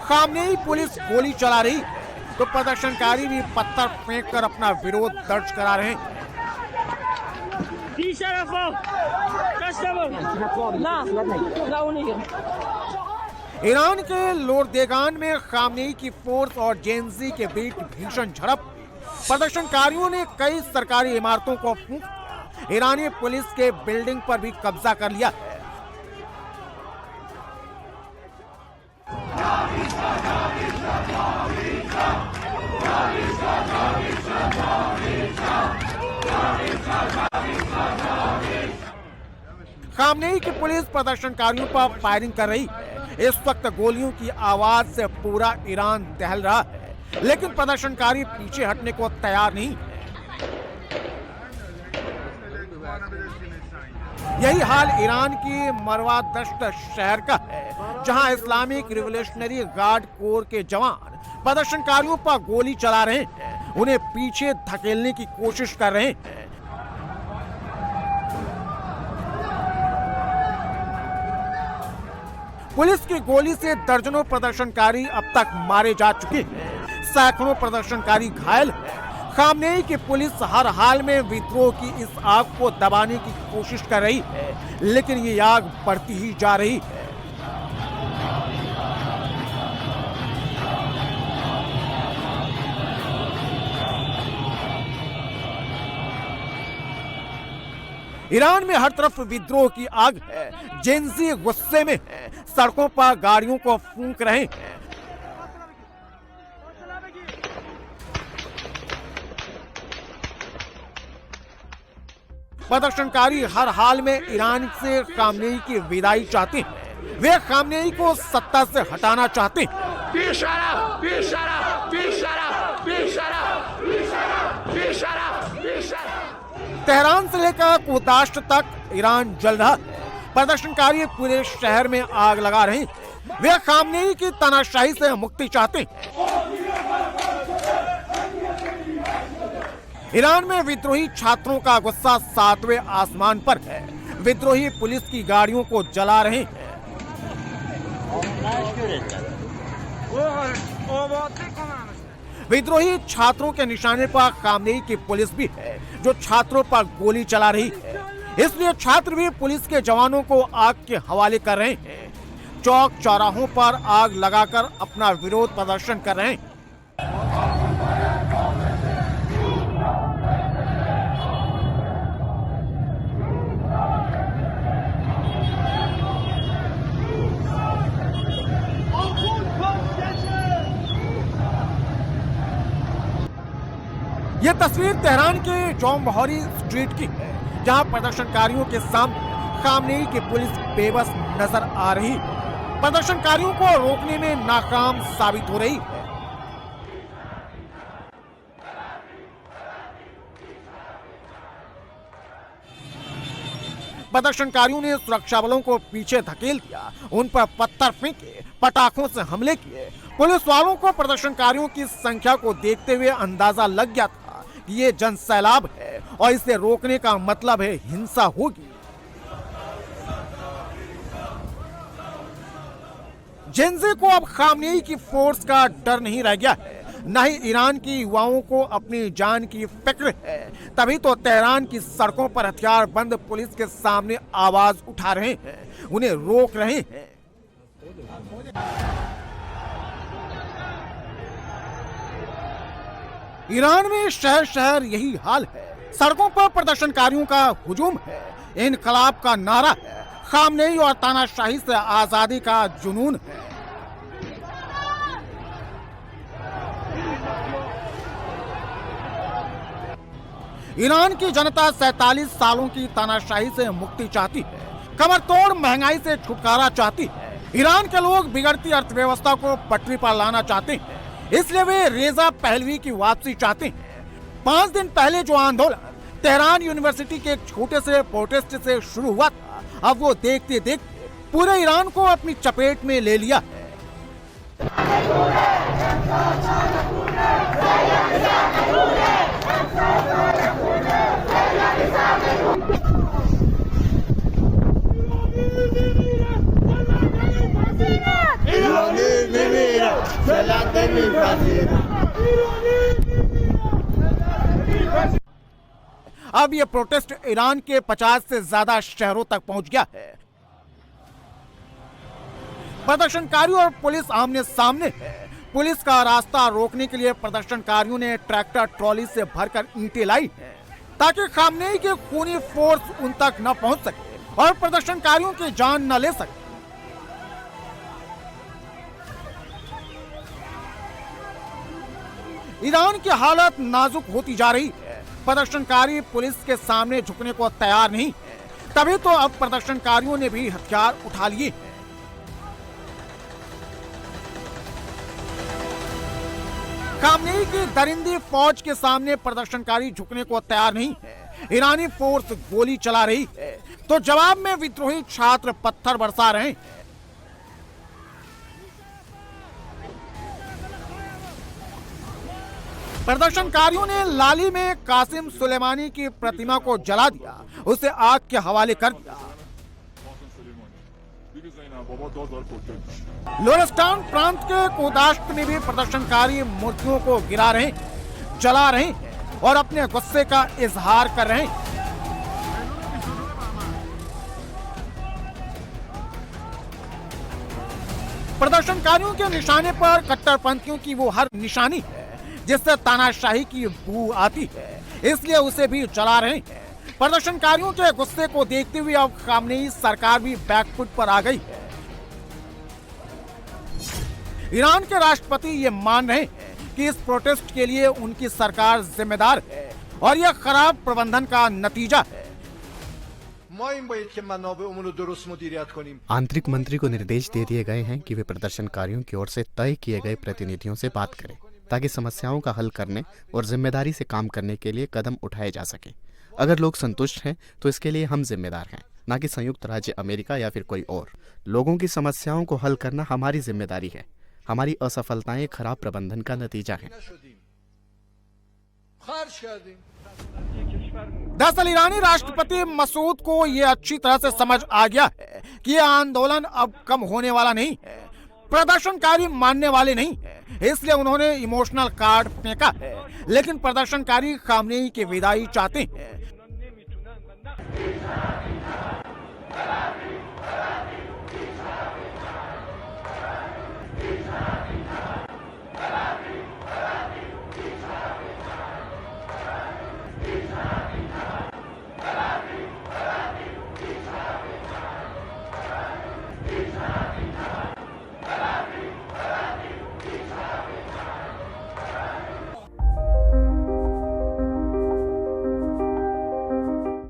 Khamenei police गोली चला रही तो प्रदर्शनकारी भी पत्थर फेंक कर अपना विरोध दर्ज करा रहे हैं। ईरान के लोर्देगान में खामनेई की फोर्स और जेनजी के बीच भीषण झड़प। प्रदर्शनकारियों ने कई सरकारी इमारतों को फूंक दिया। ईरानी पुलिस के बिल्डिंग पर भी कब्जा कर लिया है। खामनेई की पुलिस प्रदर्शनकारियों पर फायरिंग कर रही है। इस वक्त गोलियों की आवाज से पूरा ईरान दहल रहा है, लेकिन प्रदर्शनकारी पीछे हटने को तैयार नहीं है। यही हाल ईरान की मरवा दश्त शहर का है, जहां इस्लामिक रिवोल्यूशनरी गार्ड कोर के जवान प्रदर्शनकारियों पर गोली चला रहे हैं, उन्हें पीछे धकेलने की कोशिश कर रहे हैं। पुलिस की गोली से दर्जनों प्रदर्शनकारी अब तक मारे जा चुके हैं, सैकड़ों प्रदर्शनकारी घायल हैं। खामनेई की पुलिस हर हाल में विद्रोह की इस आग को दबाने की कोशिश कर रही है, लेकिन ये आग बढ़ती ही जा रही है। ईरान में हर तरफ विद्रोह की आग है। जेनजी गुस्से में है, सड़कों पर गाड़ियों को फूंक रहे हैं। प्रदर्शनकारी हर हाल में ईरान से खामनेई की विदाई चाहते हैं। वे खामनेई को सत्ता से हटाना चाहते हैं। तेहरान से लेकर कुदाश्त तक ईरान जल रहा है। प्रदर्शनकारी पूरे शहर में आग लगा रहे हैं। वे खामनेई की तानाशाही से मुक्ति चाहते हैं। ईरान में विद्रोही छात्रों का गुस्सा 7वें आसमान पर है। विद्रोही पुलिस की गाड़ियों को जला रहे हैं। विद्रोही छात्रों के निशाने पर खामनेई की पुलिस भी है, जो छात्रों पर गोली चला रही है। इसलिए छात्र भी पुलिस के जवानों को आग के हवाले कर रहे हैं। चौक चौराहों पर आग लगाकर अपना विरोध प्रदर्शन कर रहे हैं। यह तस्वीर तेहरान के जौमबहरी स्ट्रीट की है, जहां प्रदर्शनकारियों के सामने खामनेई की पुलिस बेबस नजर आ रही है। प्रदर्शनकारियों को रोकने में नाकाम साबित हो रही है। प्रदर्शनकारियों ने सुरक्षा बलों को पीछे धकेल दिया, उन पर पत्थर फेंके, पटाखों से हमले किए। पुलिस वालों को प्रदर्शनकारियों की संख्या को देखते हुए अंदाजा लग गया था कि ये जन सैलाब है और इसे रोकने का मतलब है हिंसा होगी। जेनजी को अब खामनेई की फोर्स का डर नहीं रह गया है, न ही ईरान की युवाओं को अपनी जान की फिक्र है। तभी तो तेहरान की सड़कों पर हथियार बंद पुलिस के सामने आवाज उठा रहे हैं, उन्हें रोक रहे हैं। ईरान में शहर शहर यही हाल है। सड़कों पर प्रदर्शनकारियों का हुजूम है, इनकलाब का नारा है, खामनेई और तानाशाही से आजादी का जुनून है। ईरान की जनता 47 सालों की तानाशाही से मुक्ति चाहती है, कमर तोड़ महंगाई से छुटकारा चाहती है। ईरान के लोग बिगड़ती अर्थव्यवस्था को पटरी पर लाना चाहते हैं, इसलिए वे रेजा पहलवी की वापसी चाहते हैं। 5 दिन पहले जो आंदोलन तेहरान यूनिवर्सिटी के एक छोटे से प्रोटेस्ट से शुरू हुआ था, अब वो देखते देखते पूरे ईरान को अपनी चपेट में ले लिया है। अब ये प्रोटेस्ट ईरान के 50 से ज्यादा शहरों तक पहुंच गया है। प्रदर्शनकारियों और पुलिस आमने सामने है। पुलिस का रास्ता रोकने के लिए प्रदर्शनकारियों ने ट्रैक्टर ट्रॉली से भरकर ईंटें लाई हैं, ताकि खामनेई के खूनी फोर्स उन तक न पहुंच सके और प्रदर्शनकारियों की जान न ले सके। ईरान की हालत नाजुक होती जा रही है। प्रदर्शनकारी पुलिस के सामने झुकने को तैयार नहीं है, तभी तो अब प्रदर्शनकारियों ने भी हथियार उठा लिए हैं। खामनेई की दरिंदी फौज के सामने प्रदर्शनकारी झुकने को तैयार नहीं है। ईरानी फोर्स गोली चला रही है तो जवाब में विद्रोही छात्र पत्थर बरसा रहे हैं। प्रदर्शनकारियों ने लाली में कासिम सुलेमानी की प्रतिमा को जला दिया, उसे आग के हवाले कर दिया। लोरेस्टान प्रांत के कोदाश्त में भी प्रदर्शनकारी मूर्तियों को गिरा रहे हैं, जला रहे हैं और अपने गुस्से का इजहार कर रहे हैं। प्रदर्शनकारियों के निशाने पर कट्टरपंथियों की वो हर निशानी है जिससे तानाशाही की बू आती है, इसलिए उसे भी जला रहे हैं। प्रदर्शनकारियों के गुस्से को देखते हुए अब खामनेई सरकार भी बैकफुट पर आ गई है। ईरान के राष्ट्रपति ये मान रहे हैं कि इस प्रोटेस्ट के लिए उनकी सरकार जिम्मेदार है और यह खराब प्रबंधन का नतीजा है। आंतरिक मंत्री को निर्देश दे दिए गए हैं कि वे प्रदर्शनकारियों की ओर से तय किए गए प्रतिनिधियों से बात करें, ताकि समस्याओं का हल करने और जिम्मेदारी से काम करने के लिए कदम उठाए जा सके। अगर लोग संतुष्ट हैं तो इसके लिए हम जिम्मेदार हैं, न कि संयुक्त राज्य अमेरिका या फिर कोई और। लोगों की समस्याओं को हल करना हमारी जिम्मेदारी है। हमारी असफलताएं खराब प्रबंधन का नतीजा हैं। दरअसल ईरानी राष्ट्रपति मसूद को यह अच्छी तरह से समझ आ गया है कि यह आंदोलन अब कम होने वाला नहीं है। प्रदर्शनकारी मानने वाले नहीं है, इसलिए उन्होंने इमोशनल कार्ड फेंका है। लेकिन प्रदर्शनकारी खामनेई की विदाई चाहते हैं।